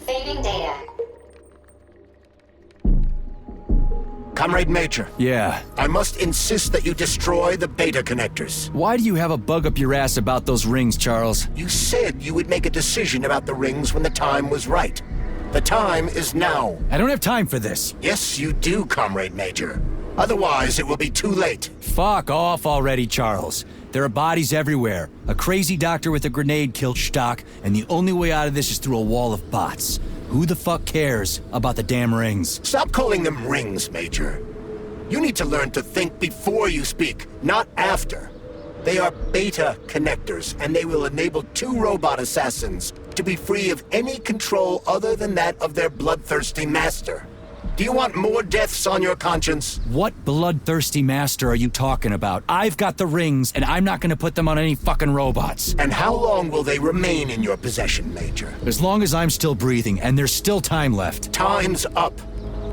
Saving data. Comrade Major. Yeah. I must insist that you destroy the beta connectors. Why do you have a bug up your ass about those rings, Charles? You said you would make a decision about the rings when the time was right. The time is now. I don't have time for this. Yes, you do, Comrade Major. Otherwise, it will be too late. Fuck off already, Charles. There are bodies everywhere. A crazy doctor with a grenade killed Stock, and the only way out of this is through a wall of bots. Who the fuck cares about the damn rings? Stop calling them rings, Major. You need to learn to think before you speak, not after. They are beta connectors, and they will enable 2 robot assassins to be free of any control other than that of their bloodthirsty master. Do you want more deaths on your conscience? What bloodthirsty master are you talking about? I've got the rings, and I'm not gonna put them on any fucking robots. And how long will they remain in your possession, Major? As long as I'm still breathing, and there's still time left. Time's up.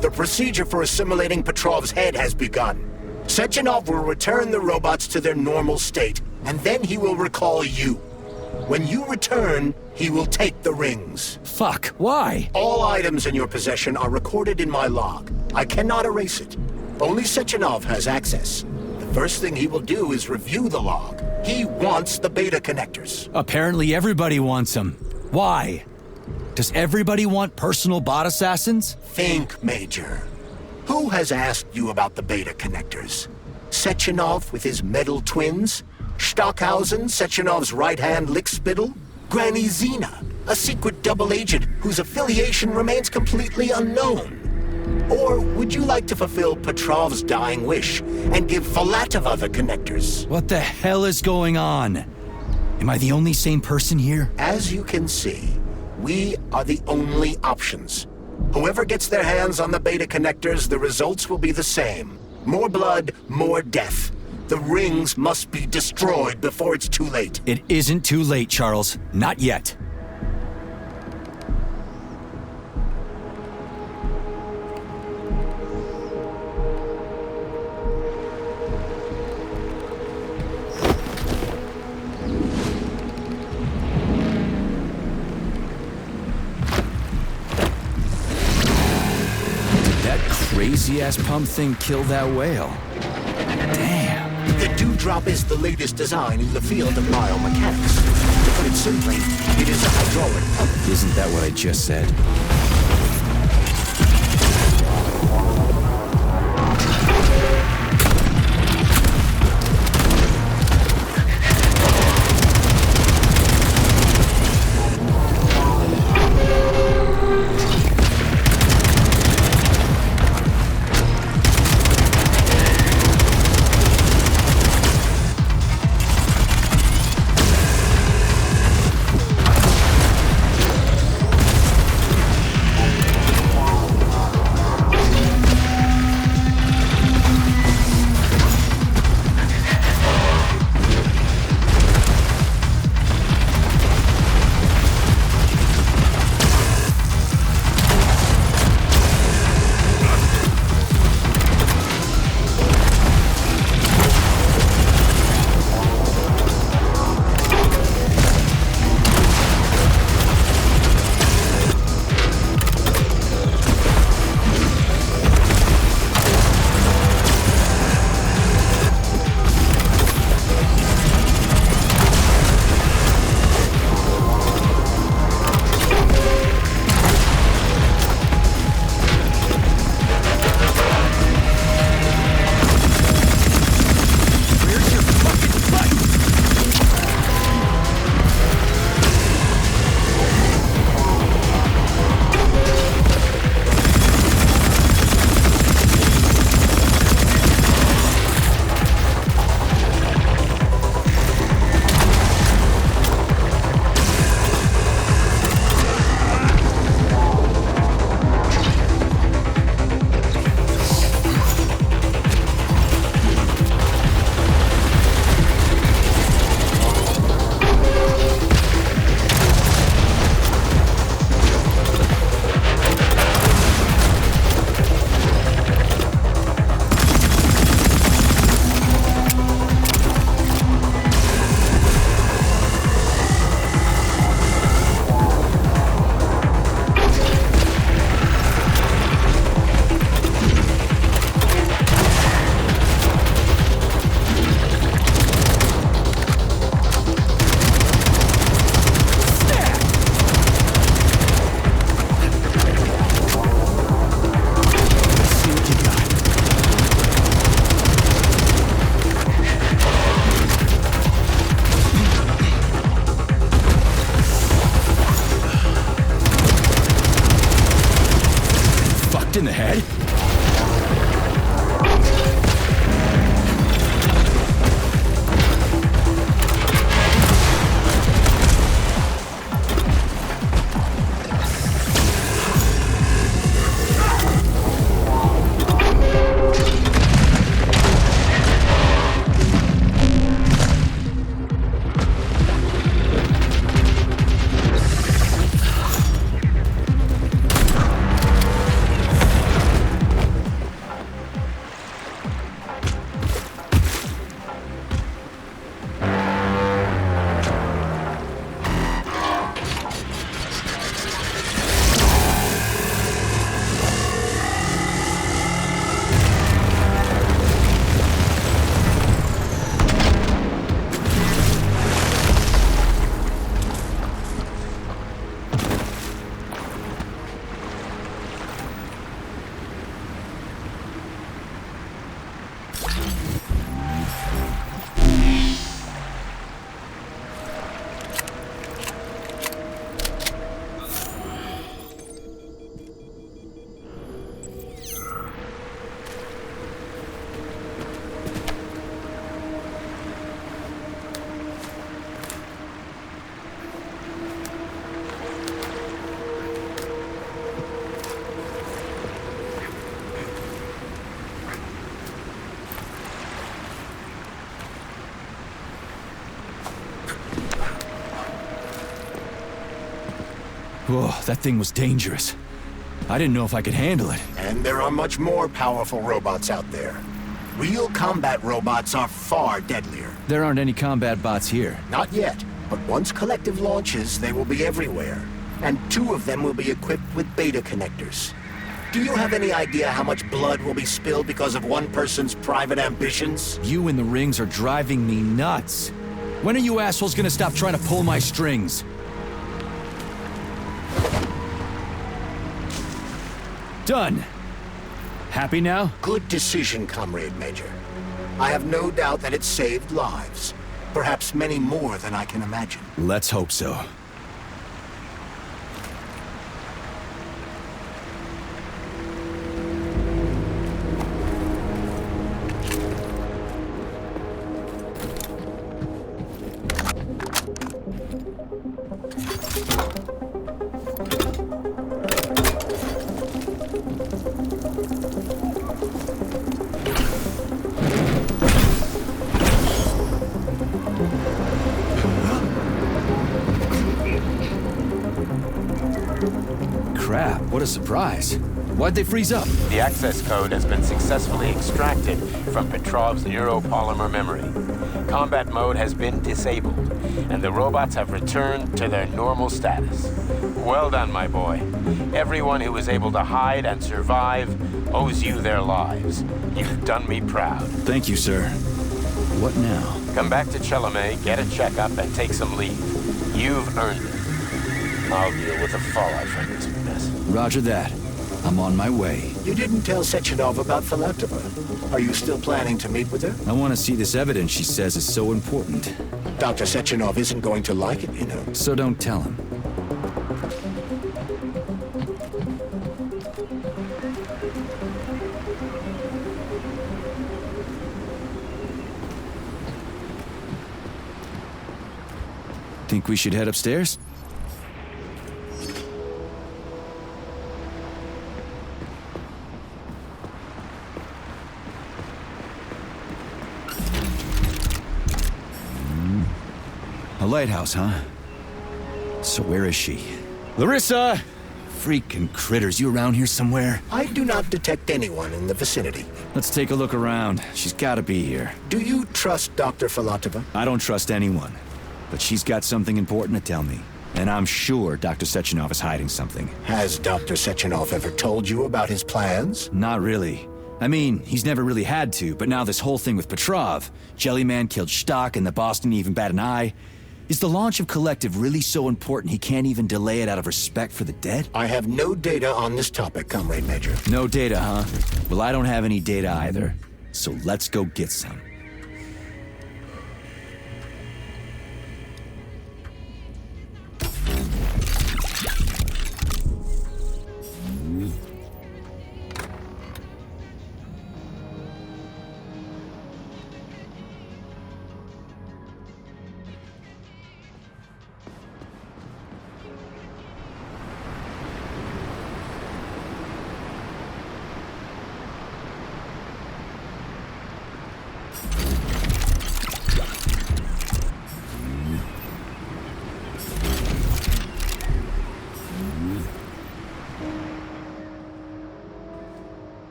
The procedure for assimilating Petrov's head has begun. Sechenov will return the robots to their normal state, and then he will recall you. When you return, he will take the rings. Fuck, why? All items in your possession are recorded in my log. I cannot erase it. Only Sechenov has access. The first thing he will do is review the log. He wants the beta connectors. Apparently everybody wants them. Why? Does everybody want personal bot assassins? Think, Major. Who has asked you about the beta connectors? Sechenov with his metal twins? Stockhausen, Sechenov's right-hand lickspittle? Granny Zena, a secret double agent whose affiliation remains completely unknown? Or would you like to fulfill Petrov's dying wish and give Filatova the connectors? What the hell is going on? Am I the only sane person here? As you can see, we are the only options. Whoever gets their hands on the beta connectors, the results will be the same. More blood, more death. The rings must be destroyed before it's too late. It isn't too late, Charles. Not yet. Did that crazy-ass pump thing kill that whale? Damn. The dewdrop is the latest design in the field of biomechanics. To put it simply, it is a hydraulic pump. Isn't that what I just said? Whoa, that thing was dangerous. I didn't know if I could handle it. And there are much more powerful robots out there. Real combat robots are far deadlier. There aren't any combat bots here. Not yet, but once Collective launches, they will be everywhere. And 2 of them will be equipped with beta connectors. Do you have any idea how much blood will be spilled because of one person's private ambitions? You in the rings are driving me nuts. When are you assholes gonna stop trying to pull my strings? Done. Happy now? Good decision, Comrade Major. I have no doubt that it saved lives. Perhaps many more than I can imagine. Let's hope so. Crap, what a surprise. Why'd they freeze up? The access code has been successfully extracted from Petrov's neuropolymer memory. Combat mode has been disabled, and the robots have returned to their normal status. Well done, my boy. Everyone who was able to hide and survive owes you their lives. You've done me proud. Thank you, sir. What now? Come back to Chelomey, get a checkup, and take some leave. You've earned it. I'll deal with the fallout from this mess. Roger that. I'm on my way. You didn't tell Sechenov about Philatova. Are you still planning to meet with her? I want to see this evidence she says is so important. Dr. Sechenov isn't going to like it, you know. So don't tell him. Think we should head upstairs? A lighthouse, huh? So where is she? Larissa! Freaking critters, you around here somewhere? I do not detect anyone in the vicinity. Let's take a look around. She's gotta be here. Do you trust Dr. Philatova? I don't trust anyone. But she's got something important to tell me. And I'm sure Dr. Sechenov is hiding something. Has Dr. Sechenov ever told you about his plans? Not really. I mean, he's never really had to, but now this whole thing with Petrov, Jellyman killed Stock and the boss didn't even bat an eye. Is the launch of Collective really so important he can't even delay it out of respect for the dead? I have no data on this topic, Comrade Major. No data, huh? Well, I don't have any data either. So let's go get some.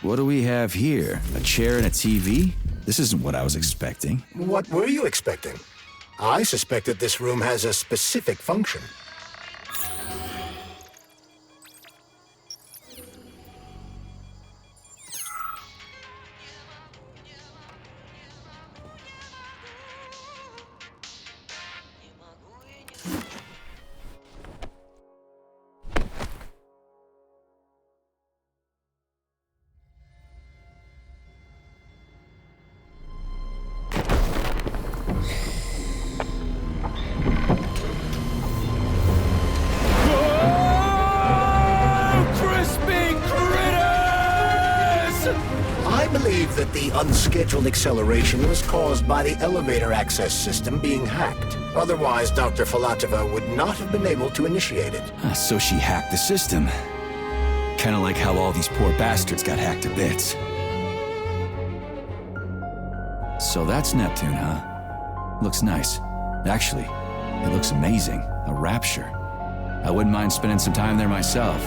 What do we have here? A chair and a TV? This isn't what I was expecting. What were you expecting? I suspected this room has a specific function. I believe that the unscheduled acceleration was caused by the elevator access system being hacked. Otherwise, Dr. Filatova would not have been able to initiate it. So she hacked the system. Kinda like how all these poor bastards got hacked to bits. So that's Neptune, huh? Looks nice. Actually, it looks amazing. A rapture. I wouldn't mind spending some time there myself.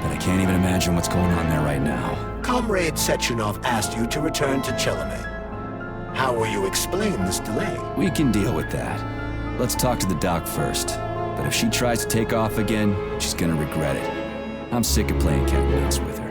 But I can't even imagine what's going on there right now. Comrade Sechenov asked you to return to Chelome. How will you explain this delay? We can deal with that. Let's talk to the doc first. But if she tries to take off again, she's gonna regret it. I'm sick of playing cat and mouse with her.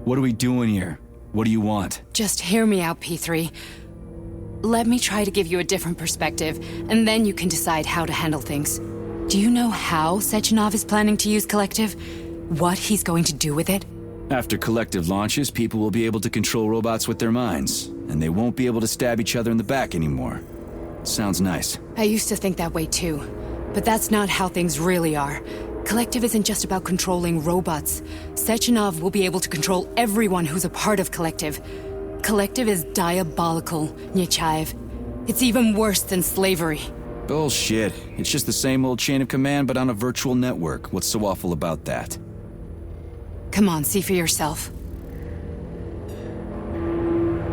What are we doing here? What do you want? Just hear me out, P3. Let me try to give you a different perspective, and then you can decide how to handle things. Do you know how Sechenov is planning to use Collective? What he's going to do with it? After Collective launches, people will be able to control robots with their minds, and they won't be able to stab each other in the back anymore. Sounds nice. I used to think that way too, but that's not how things really are. Collective isn't just about controlling robots. Sechenov will be able to control everyone who's a part of Collective. Collective is diabolical, Nechayev. It's even worse than slavery. Bullshit. It's just the same old chain of command, but on a virtual network. What's so awful about that? Come on, see for yourself.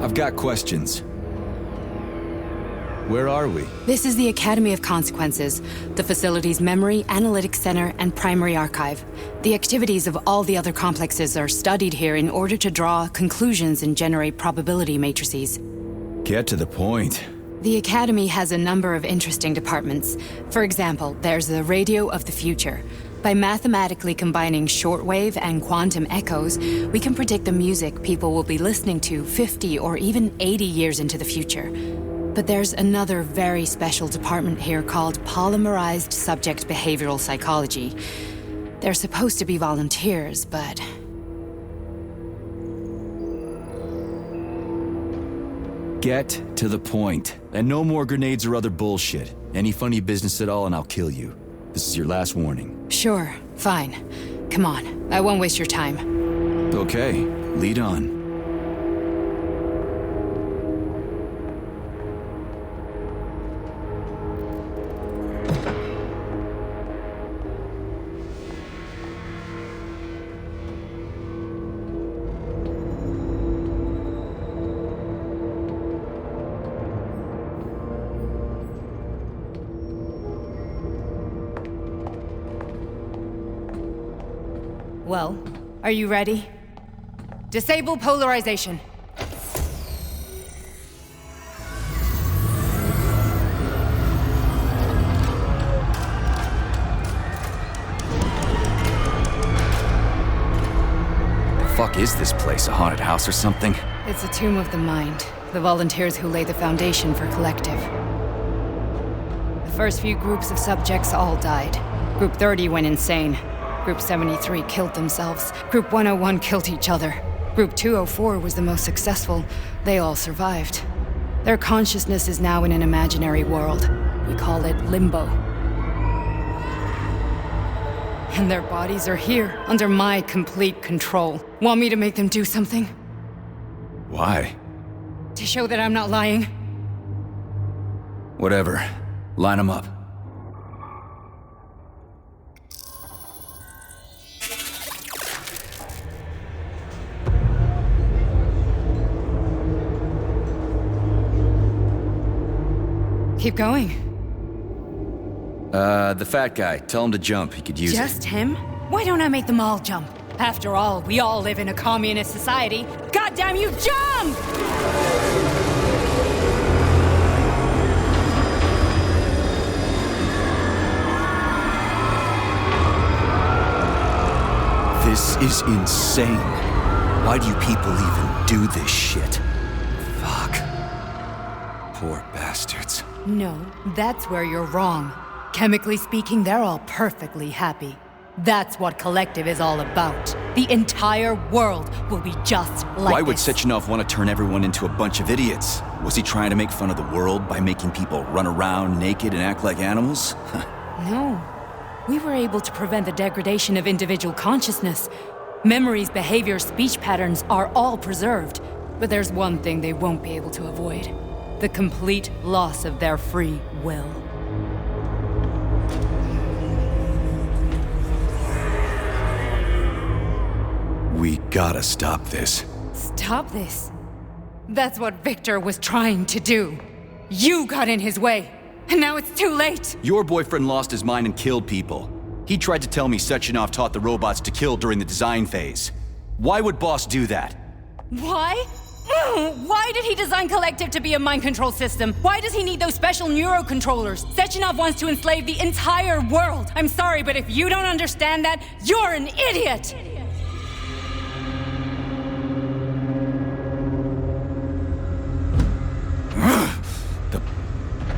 I've got questions. Where are we? This is the Academy of Consequences, the facility's memory, analytics center, and primary archive. The activities of all the other complexes are studied here in order to draw conclusions and generate probability matrices. Get to the point. The Academy has a number of interesting departments. For example, there's the Radio of the Future. By mathematically combining shortwave and quantum echoes, we can predict the music people will be listening to 50 or even 80 years into the future. But there's another very special department here called Polymerized Subject Behavioral Psychology. They're supposed to be volunteers, but... Get to the point. And no more grenades or other bullshit. Any funny business at all and I'll kill you. This is your last warning. Sure, fine. Come on, I won't waste your time. Okay, lead on. Well, are you ready? Disable polarization. The fuck is this place? A haunted house or something? It's a tomb of the mind. The volunteers who lay the foundation for Collective. The first few groups of subjects all died. Group 30 went insane. Group 73 killed themselves. Group 101 killed each other. Group 204 was the most successful. They all survived. Their consciousness is now in an imaginary world. We call it Limbo. And their bodies are here, under my complete control. Want me to make them do something? Why? To show that I'm not lying? Whatever. Line them up. Keep going. The fat guy. Tell him to jump. He could use it. Just him? Why don't I make them all jump? After all, we all live in a communist society. Goddamn you, jump! This is insane. Why do you people even do this shit? Fuck. Poor bastards. No, that's where you're wrong. Chemically speaking, they're all perfectly happy. That's what Collective is all about. The entire world will be just like Why would this. Sechenov want to turn everyone into a bunch of idiots? Was he trying to make fun of the world by making people run around naked and act like animals? No. We were able to prevent the degradation of individual consciousness. Memories, behavior, speech patterns are all preserved. But there's one thing they won't be able to avoid. The complete loss of their free will. We gotta stop this. Stop this. That's what Victor was trying to do. You got in his way, and now it's too late. Your boyfriend lost his mind and killed people. He tried to tell me Sechenov taught the robots to kill during the design phase. Why would Boss do that? Why? Why did he design Collective to be a mind control system? Why does he need those special neurocontrollers? Sechenov wants to enslave the entire world. I'm sorry, but if you don't understand that, you're an idiot! The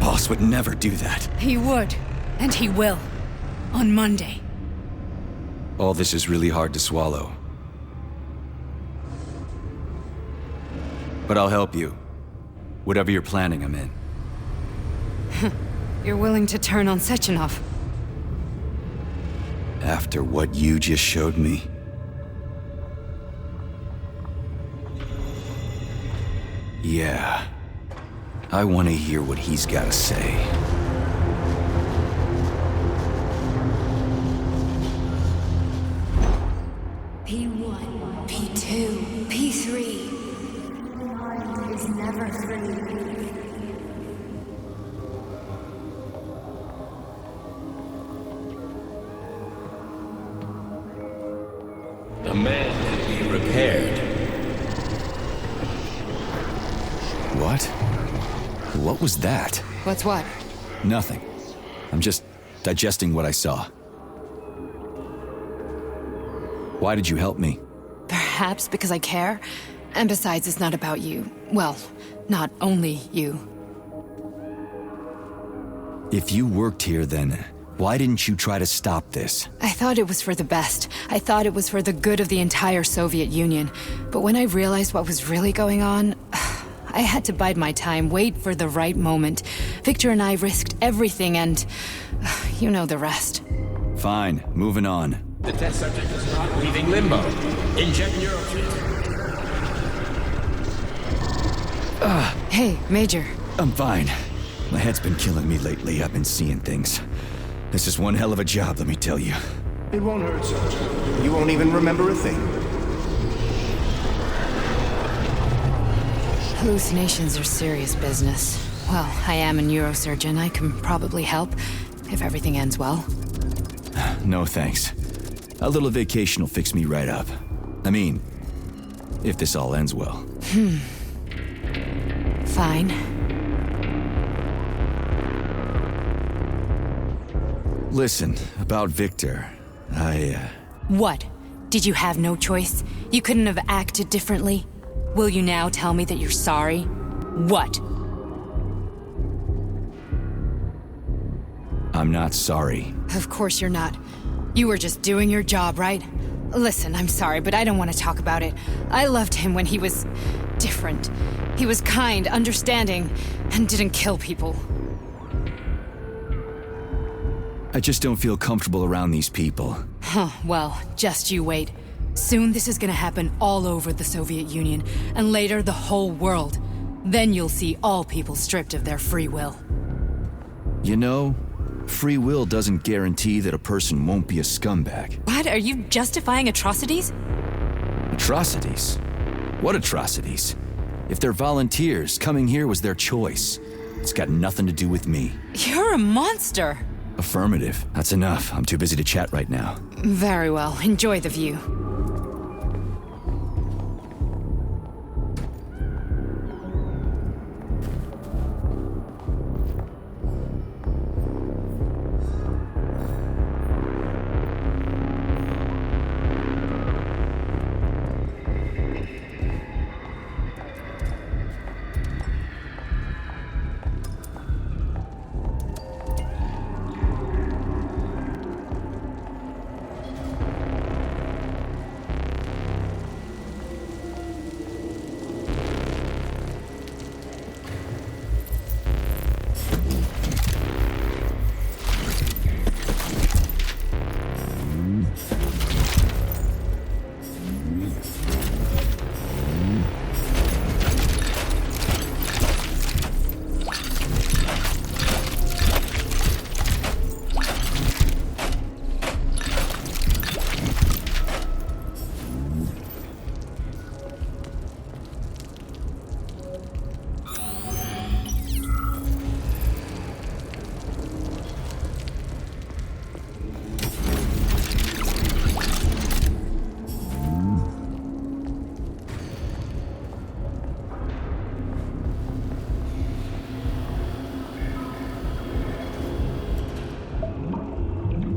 Boss would never do that. He would, and he will. On Monday. All this is really hard to swallow. But I'll help you. Whatever you're planning, I'm in. You're willing to turn on Sechenov? After what you just showed me. Yeah. I want to hear what he's got to say. P1, P2, P3. Mind is never free. The man can be repaired. What? What was that? What's what? Nothing. I'm just digesting what I saw. Why did you help me? Perhaps because I care. And besides, it's not about you. Well, not only you. If you worked here, then why didn't you try to stop this? I thought it was for the best. I thought it was for the good of the entire Soviet Union. But when I realized what was really going on, I had to bide my time, wait for the right moment. Victor and I risked everything and you know the rest. Fine, moving on. The test subject is not leaving limbo. Inject neurotreatment. Hey, Major. I'm fine. My head's been killing me lately. I've been seeing things. This is one hell of a job, let me tell you. It won't hurt, Sergeant. You won't even remember a thing. Hallucinations are serious business. Well, I am a neurosurgeon. I can probably help, if everything ends well. No thanks. A little vacation will fix me right up. I mean, if this all ends well. Fine. Listen, about Victor, What? Did you have no choice? You couldn't have acted differently? Will you now tell me that you're sorry? What? I'm not sorry. Of course you're not. You were just doing your job, right? Listen, I'm sorry, but I don't want to talk about it. I loved him when he was different. He was kind, understanding, and didn't kill people. I just don't feel comfortable around these people. Huh, well, just you wait. Soon this is gonna happen all over the Soviet Union, and later the whole world. Then you'll see all people stripped of their free will. You know, free will doesn't guarantee that a person won't be a scumbag. What? Are you justifying atrocities? Atrocities? What atrocities? If they're volunteers, coming here was their choice. It's got nothing to do with me. You're a monster. Affirmative. That's enough. I'm too busy to chat right now. Very well. Enjoy the view.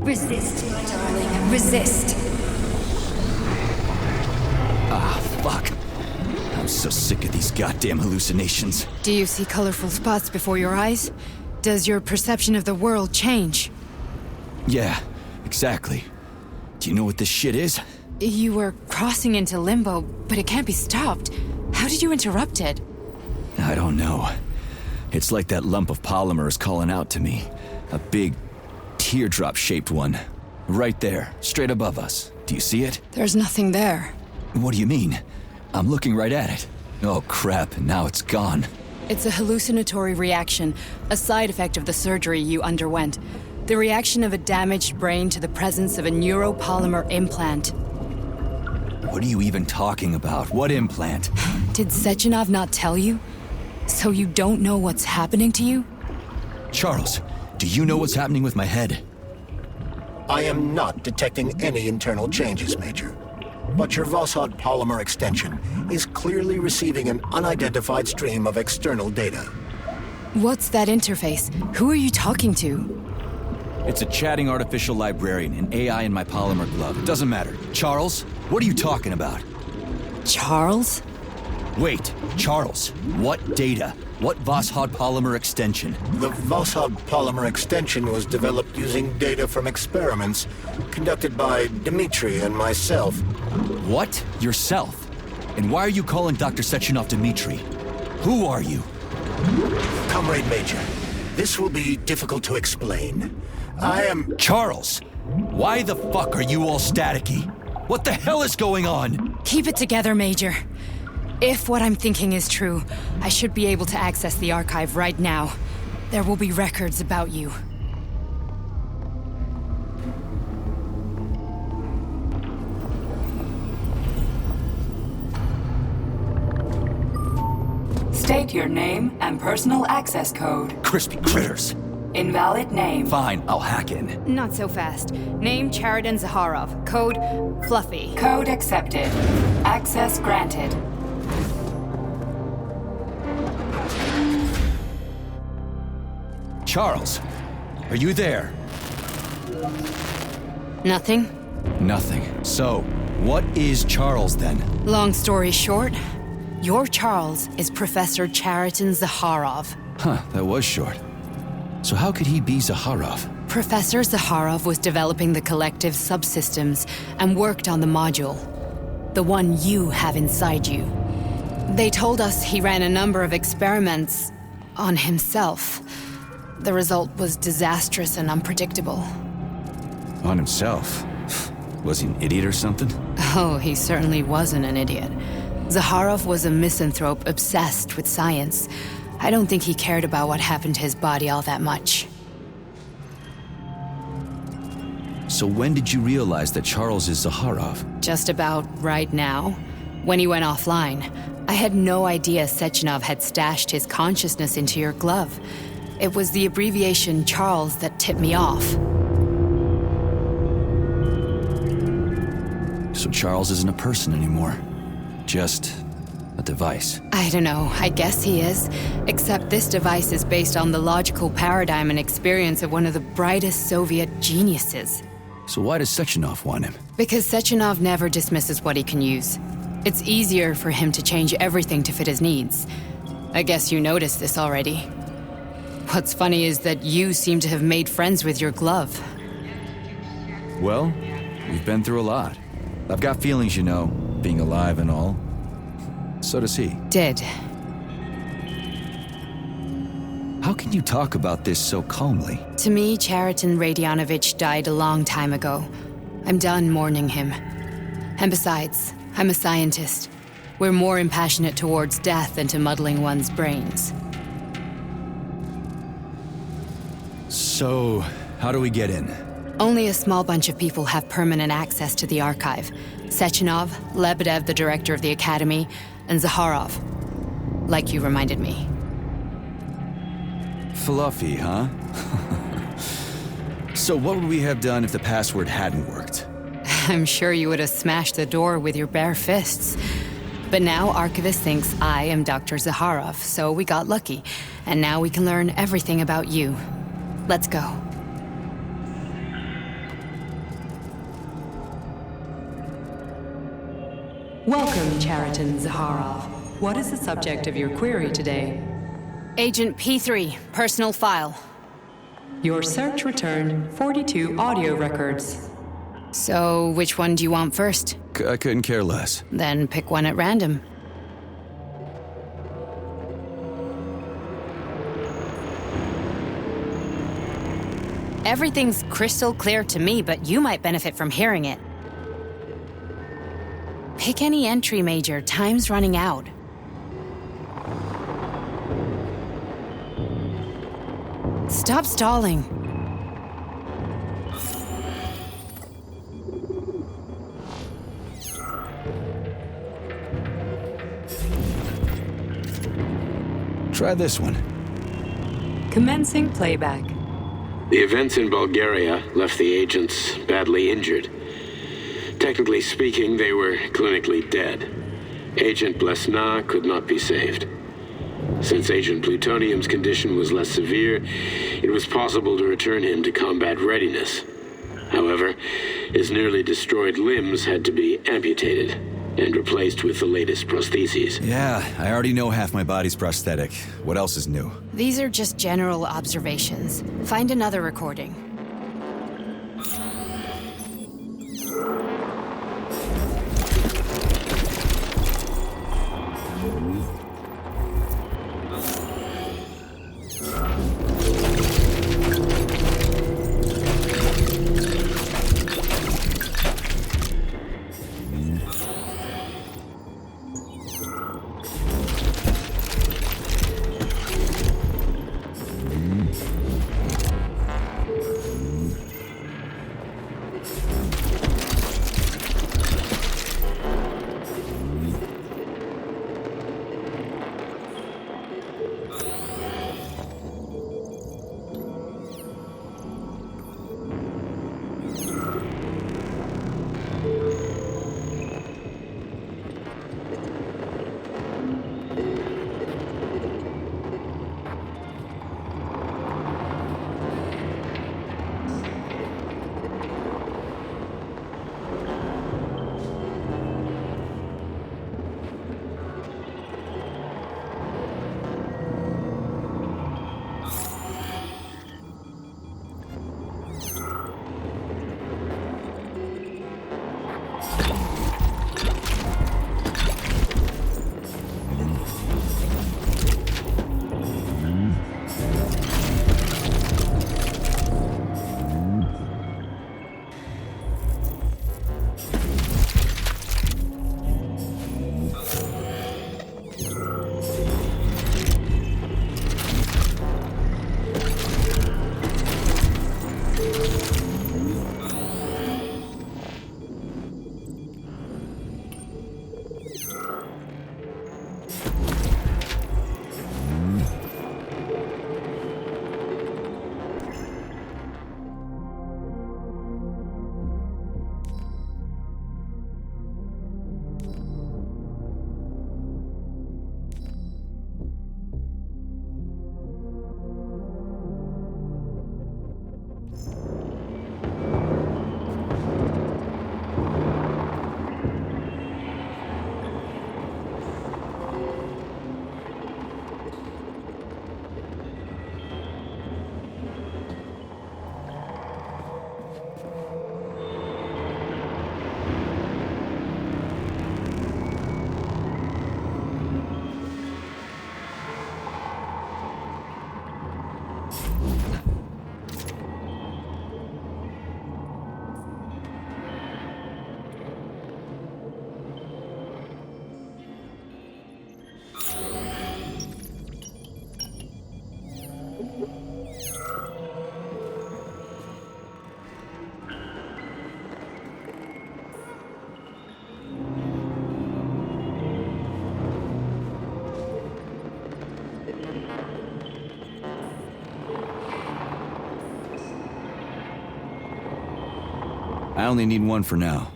Resist, my darling. Resist. Ah, fuck. I'm so sick of these goddamn hallucinations. Do you see colorful spots before your eyes? Does your perception of the world change? Yeah, exactly. Do you know what this shit is? You were crossing into limbo, but it can't be stopped. How did you interrupt it? I don't know. It's like that lump of polymer is calling out to me. A big, teardrop-shaped one. Right there, straight above us. Do you see it? There's nothing there. What do you mean? I'm looking right at it. Oh crap, and now it's gone. It's a hallucinatory reaction, a side effect of the surgery you underwent. The reaction of a damaged brain to the presence of a neuropolymer implant. What are you even talking about? What implant? Did Sechenov not tell you? So you don't know what's happening to you? Charles, do you know what's happening with my head? I am not detecting any internal changes, Major. But your Vossod polymer extension is clearly receiving an unidentified stream of external data. What's that interface? Who are you talking to? It's a chatting artificial librarian, an AI in my polymer glove. It doesn't matter. Charles, what are you talking about? Charles? Wait, Charles, what data? What Vossod polymer extension? The Vossod polymer extension was developed using data from experiments conducted by Dmitri and myself. What? Yourself? And why are you calling Dr. Sechenov Dmitri? Who are you? Comrade Major, this will be difficult to explain. I am... Charles! Why the fuck are you all staticky? What the hell is going on? Keep it together, Major. If what I'm thinking is true, I should be able to access the archive right now. There will be records about you. State your name and personal access code. Crispy critters. Invalid name. Fine, I'll hack in. Not so fast. Name Chariton Zaharov. Code Fluffy. Code accepted. Access granted. Charles, are you there? Nothing? Nothing. So, what is Charles then? Long story short, your Charles is Professor Chariton Zaharov. Huh, that was short. So how could he be Zaharov? Professor Zaharov was developing the collective subsystems and worked on the module. The one you have inside you. They told us he ran a number of experiments on himself. The result was disastrous and unpredictable. On himself? Was he an idiot or something? Oh, he certainly wasn't an idiot. Zaharov was a misanthrope obsessed with science. I don't think he cared about what happened to his body all that much. So when did you realize that Charles is Zaharov? Just about right now. When he went offline, I had no idea Sechenov had stashed his consciousness into your glove. It was the abbreviation Charles that tipped me off. So Charles isn't a person anymore. Just a device. I don't know, I guess he is. Except this device is based on the logical paradigm and experience of one of the brightest Soviet geniuses. So why does Sechenov want him? Because Sechenov never dismisses what he can use. It's easier for him to change everything to fit his needs. I guess you noticed this already. What's funny is that you seem to have made friends with your glove. Well, we've been through a lot. I've got feelings, you know, being alive and all. So does he. Did. How can you talk about this so calmly? To me, Chariton Radionovich died a long time ago. I'm done mourning him. And besides, I'm a scientist. We're more impassionate towards death than to muddling one's brains. So, how do we get in? Only a small bunch of people have permanent access to the archive. Sechenov, Lebedev, the director of the academy, and Zaharov. Like you reminded me. Fluffy, huh? So what would we have done if the password hadn't worked? I'm sure you would have smashed the door with your bare fists. But now Archivist thinks I am Dr. Zaharov, so we got lucky. And now we can learn everything about you. Let's go. Welcome, Chariton Zaharov. What is the subject of your query today? Agent P3, personal file. Your search returned 42 audio records. So, which one do you want first? I couldn't care less. Then pick one at random. Everything's crystal clear to me, but you might benefit from hearing it. Pick any entry, Major. Time's running out. Stop stalling. Try this one. Commencing playback. The events in Bulgaria left the agents badly injured. Technically speaking, they were clinically dead. Agent Blesna could not be saved. Since Agent Plutonium's condition was less severe, it was possible to return him to combat readiness. However, his nearly destroyed limbs had to be amputated and replaced with the latest prostheses. Yeah, I already know half my body's prosthetic. What else is new? These are just general observations. Find another recording. I only need one for now.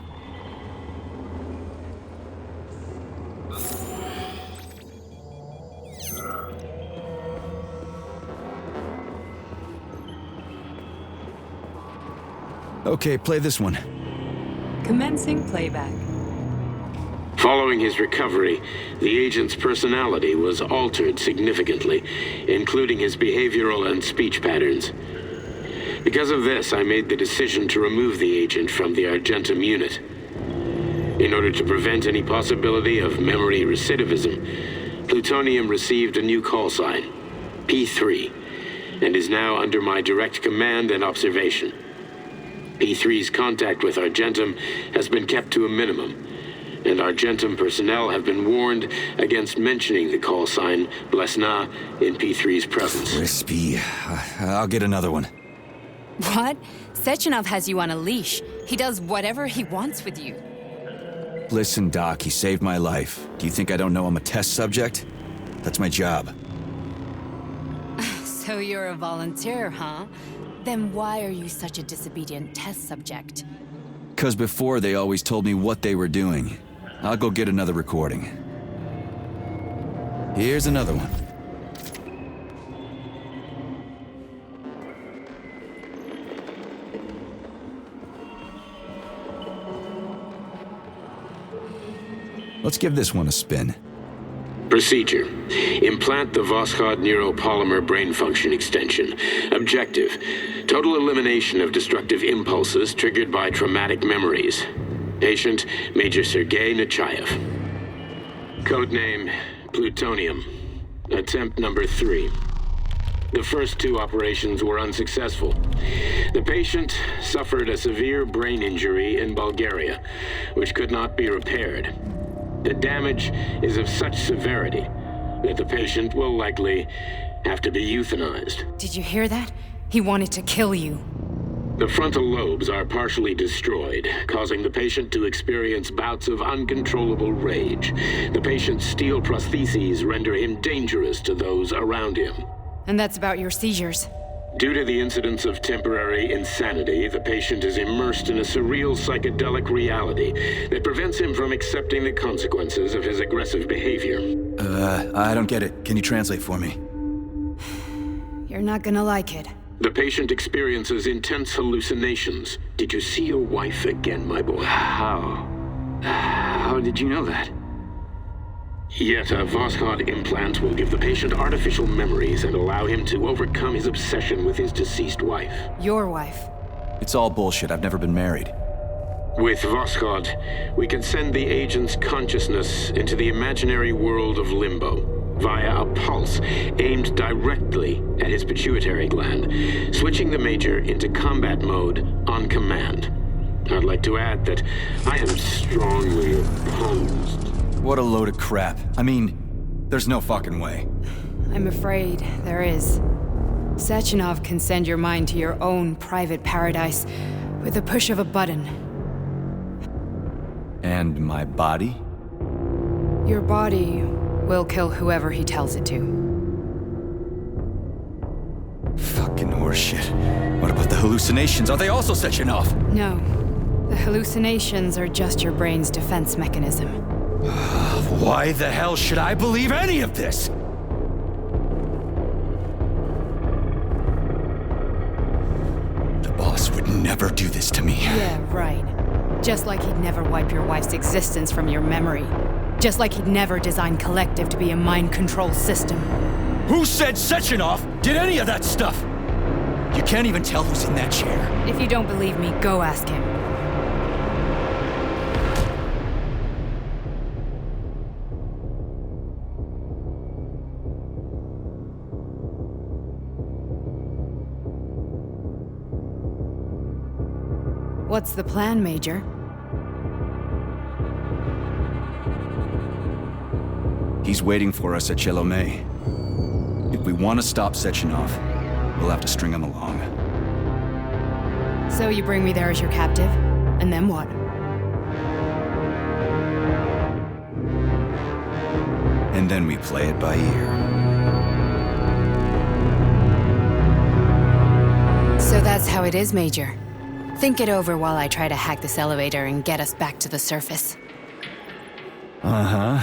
Okay, play this one. Commencing playback. Following his recovery, the agent's personality was altered significantly, including his behavioral and speech patterns. Because of this, I made the decision to remove the agent from the Argentum unit. In order to prevent any possibility of memory recidivism, Plutonium received a new call sign, P3, and is now under my direct command and observation. P3's contact with Argentum has been kept to a minimum, and Argentum personnel have been warned against mentioning the call sign Blesna in P3's presence. Crispy. I'll get another one. What? Sechenov has you on a leash. He does whatever he wants with you. Listen, Doc, he saved my life. Do you think I don't know I'm a test subject? That's my job. So you're a volunteer, huh? Then why are you such a disobedient test subject? 'Cause before they always told me what they were doing. I'll go get another recording. Here's another one. Let's give this one a spin. Procedure. Implant the Voskhod neuropolymer brain function extension. Objective. Total elimination of destructive impulses triggered by traumatic memories. Patient, Major Sergei Nechayev. Codename, Plutonium. Attempt number 3. The first 2 operations were unsuccessful. The patient suffered a severe brain injury in Bulgaria, which could not be repaired. The damage is of such severity that the patient will likely have to be euthanized. Did you hear that? He wanted to kill you. The frontal lobes are partially destroyed, causing the patient to experience bouts of uncontrollable rage. The patient's steel prostheses render him dangerous to those around him. And that's about your seizures. Due to the incidence of temporary insanity, the patient is immersed in a surreal psychedelic reality that prevents him from accepting the consequences of his aggressive behavior. I don't get it. Can you translate for me? You're not gonna like it. The patient experiences intense hallucinations. Did you see your wife again, my boy? How did you know that? Yet a Voskhod implant will give the patient artificial memories and allow him to overcome his obsession with his deceased wife. Your wife. It's all bullshit. I've never been married. With Voskhod, we can send the agent's consciousness into the imaginary world of limbo via a pulse aimed directly at his pituitary gland, switching the Major into combat mode on command. I'd like to add that I am strongly opposed. What a load of crap. I mean, there's no fucking way. I'm afraid there is. Sechenov can send your mind to your own private paradise with a push of a button. And my body? Your body will kill whoever he tells it to. Fucking horseshit. What about the hallucinations? Are they also Sechenov? No. The hallucinations are just your brain's defense mechanism. Why the hell should I believe any of this? The boss would never do this to me. Yeah, right. Just like he'd never wipe your wife's existence from your memory. Just like he'd never design Collective to be a mind control system. Who said Sechenov did any of that stuff? You can't even tell who's in that chair. If you don't believe me, go ask him. What's the plan, Major? He's waiting for us at Chelomey. If we want to stop Sechenov, we'll have to string him along. So you bring me there as your captive, and then what? And then we play it by ear. So that's how it is, Major. Think it over while I try to hack this elevator and get us back to the surface. Uh-huh.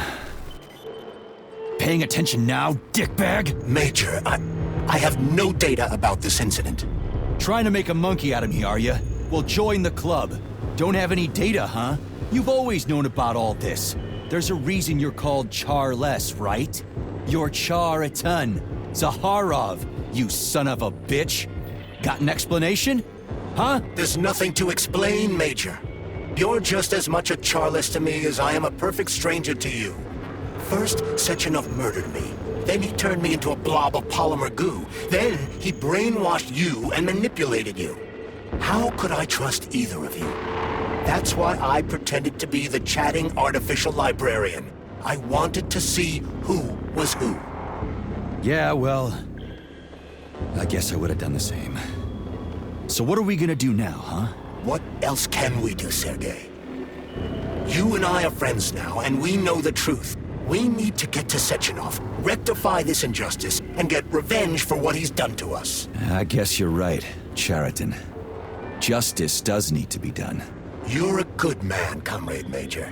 Paying attention now, dickbag? Major, I have no data about this incident. Trying to make a monkey out of me, are you? Well, join the club. Don't have any data, huh? You've always known about all this. There's a reason you're called Charless, right? You're Char-a-ton. Zaharov, you son of a bitch. Got an explanation? Huh? There's nothing to explain, Major. You're just as much a Charless to me as I am a perfect stranger to you. First, Sechenov murdered me. Then he turned me into a blob of polymer goo. Then he brainwashed you and manipulated you. How could I trust either of you? That's why I pretended to be the chatting artificial librarian. I wanted to see who was who. Yeah, well, I guess I would have done the same. So what are we gonna do now, huh? What else can we do, Sergei? You and I are friends now, and we know the truth. We need to get to Sechenov, rectify this injustice, and get revenge for what he's done to us. I guess you're right, Chariton. Justice does need to be done. You're a good man, Comrade Major.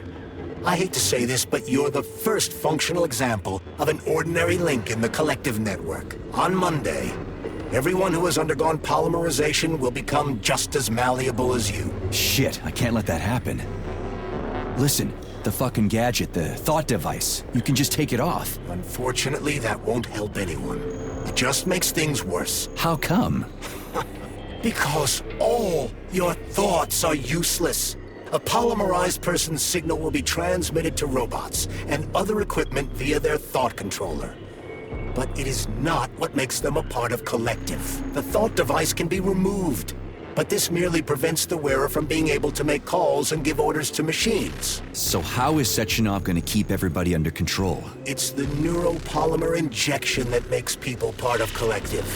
I hate to say this, but you're the first functional example of an ordinary link in the collective network. On Monday, everyone who has undergone polymerization will become just as malleable as you. Shit, I can't let that happen. Listen, the fucking gadget, the thought device, you can just take it off. Unfortunately, that won't help anyone. It just makes things worse. How come? Because all your thoughts are useless. A polymerized person's signal will be transmitted to robots and other equipment via their thought controller. But it is not what makes them a part of collective. The thought device can be removed, but this merely prevents the wearer from being able to make calls and give orders to machines. So how is Sechenov gonna keep everybody under control? It's the neuropolymer injection that makes people part of collective.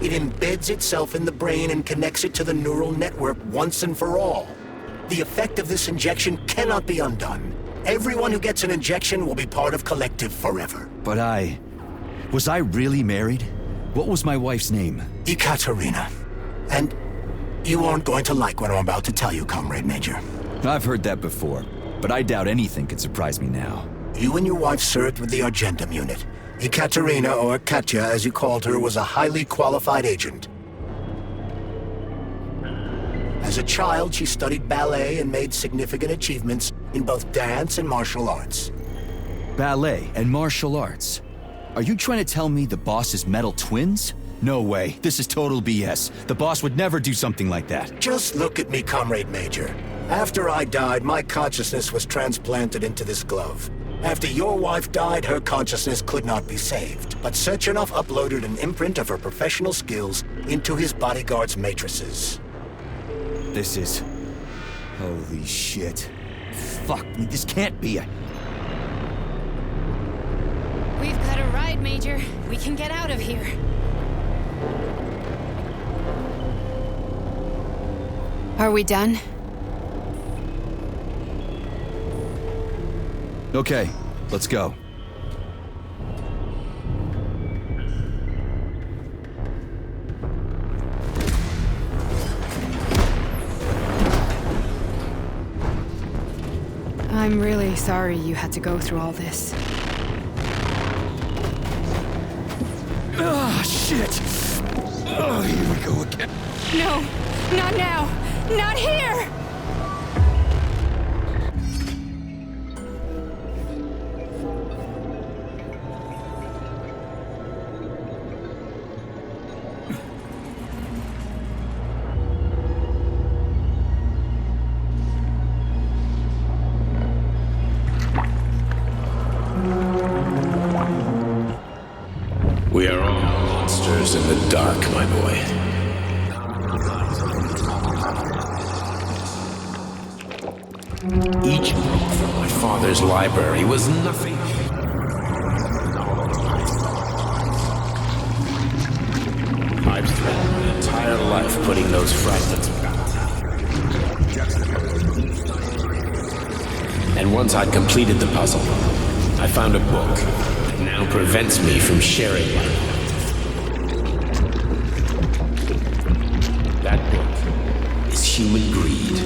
It embeds itself in the brain and connects it to the neural network once and for all. The effect of this injection cannot be undone. Everyone who gets an injection will be part of collective forever. But was I really married? What was my wife's name? Ekaterina. And you aren't going to like what I'm about to tell you, Comrade Major. I've heard that before, but I doubt anything could surprise me now. You and your wife served with the Argentum unit. Ekaterina, or Katya as you called her, was a highly qualified agent. As a child, she studied ballet and made significant achievements in both dance and martial arts. Ballet and martial arts? Are you trying to tell me the boss is metal twins? No way. This is total BS. The boss would never do something like that. Just look at me, Comrade Major. After I died, my consciousness was transplanted into this glove. After your wife died, her consciousness could not be saved. But Sechenov uploaded an imprint of her professional skills into his bodyguard's matrices. This is... holy shit. Fuck me, this can't be a... We've got a ride, Major. We can get out of here. Are we done? Okay, let's go. I'm really sorry you had to go through all this. Ah, shit! Oh, here we go again. No, not now! Not here! We are all monsters in the dark, my boy. Each book from my father's library was nothing. I've spent my entire life putting those fragments back. And once I'd completed the puzzle, I found a book that now prevents me from sharing my knowledge. That book is Human Greed.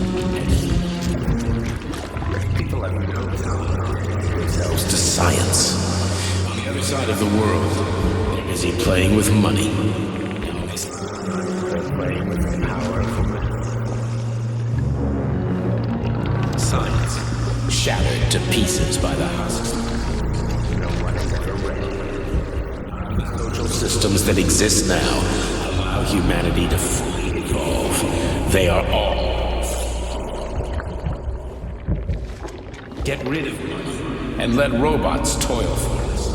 People have no time themselves to science. On the other side of the world, they're busy playing with money. They're playing with the power of science. Shattered to pieces by the husks. No one has ever read. The social systems that exist now allow humanity to fully evolve. They are all. Get rid of money and let robots toil for us.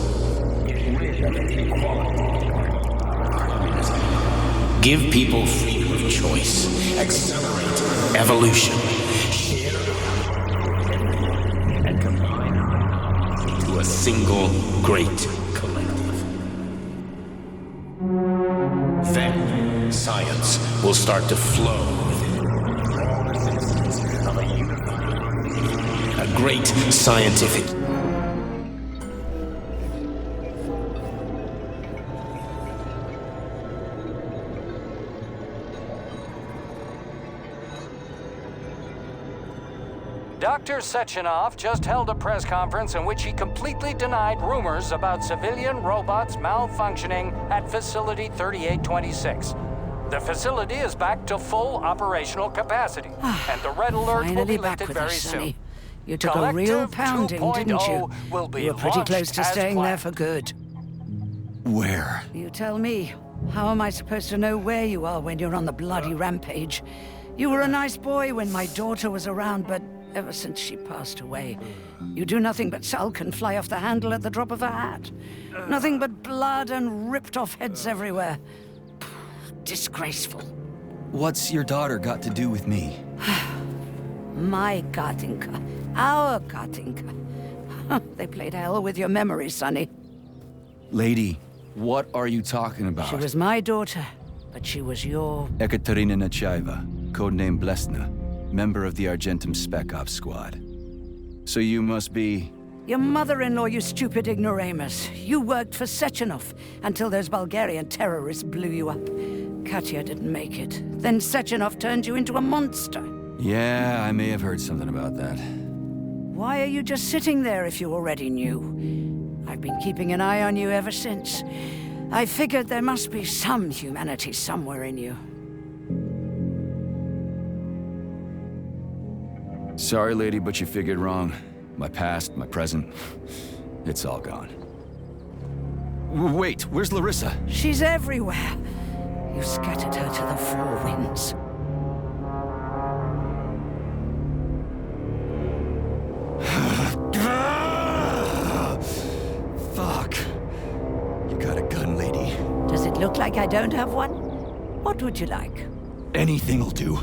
Get rid of inequality. Give people freedom of choice. Accelerate evolution. A single great collective. Then science will start to flow of a great scientific. Dr. Sechenov just held a press conference in which he completely denied rumors about civilian robots malfunctioning at Facility 3826. The facility is back to full operational capacity, and the red alert will be lifted very soon. You took a real pounding, didn't you? Will be you were pretty close to staying there for good. Where? You tell me. How am I supposed to know where you are when you're on the bloody rampage? You were a nice boy when my daughter was around, but ever since she passed away, you do nothing but sulk and fly off the handle at the drop of a hat. Nothing but blood and ripped off heads everywhere. Disgraceful. What's your daughter got to do with me? My Katinka. Our Katinka. They played hell with your memory, Sonny. Lady, what are you talking about? She was my daughter, but she was your... Ekaterina Nechaeva, codename Blesna, member of the Argentum Spec Ops squad. So you must be... Your mother-in-law, you stupid ignoramus. You worked for Sechenov until those Bulgarian terrorists blew you up. Katya didn't make it. Then Sechenov turned you into a monster. Yeah, I may have heard something about that. Why are you just sitting there if you already knew? I've been keeping an eye on you ever since. I figured there must be some humanity somewhere in you. Sorry, lady, but you figured wrong. My past, my present, it's all gone. Wait, where's Larissa? She's everywhere. You scattered her to the four winds. Fuck. You got a gun, lady. Does it look like I don't have one? What would you like? Anything'll do.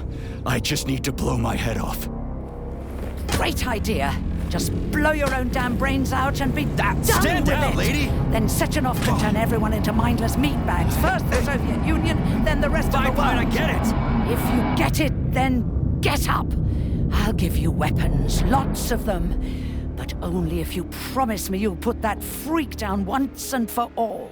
I just need to blow my head off. Great idea. Just blow your own damn brains out and be done Stand with down, it. lady! Then Sechenov can turn everyone into mindless meatbags. First the Soviet Union, then the rest of the world. Fine, I get it! If you get it, then get up. I'll give you weapons, lots of them. But only if you promise me you'll put that freak down once and for all.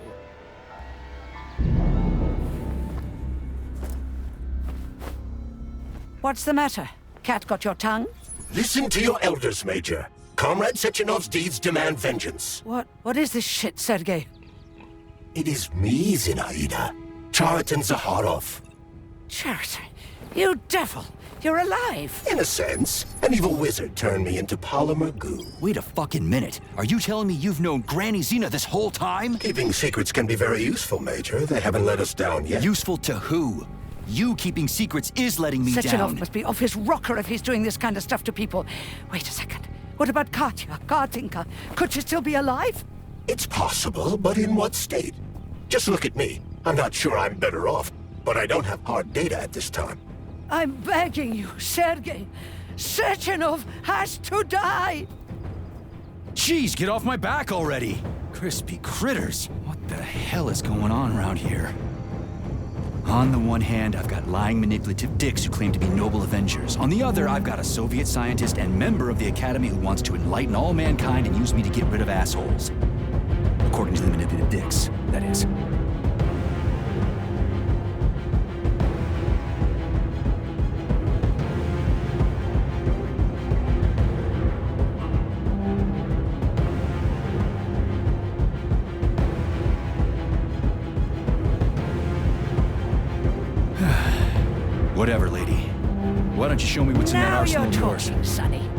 What's the matter? Cat got your tongue? Listen to your elders, Major. Comrade Sechenov's deeds demand vengeance. What is this shit, Sergei? It is me, Zinaida. Chariton Zakharov. Chariton, you devil! You're alive! In a sense, an evil wizard turned me into polymer goo. Wait a fucking minute. Are you telling me you've known Granny Zena this whole time? Keeping secrets can be very useful, Major. They haven't let us down yet. Useful to who? You keeping secrets is letting me Sechenov down. must be off his rocker if he's doing this kind of stuff to people. Wait a second. What about Katya, Katinka? Could she still be alive? It's possible, but in what state? Just look at me. I'm not sure I'm better off, but I don't have hard data at this time. I'm begging you, Sergei. Sechenov has to die! Jeez, get off my back already! Crispy critters! What the hell is going on around here? On the one hand, I've got lying, manipulative dicks who claim to be noble avengers. On the other, I've got a Soviet scientist and member of the Academy who wants to enlighten all mankind and use me to get rid of assholes. According to the manipulative dicks, that is. Whatever, lady. Why don't you show me what's in that Now arsenal you're of yours? talking, Sonny.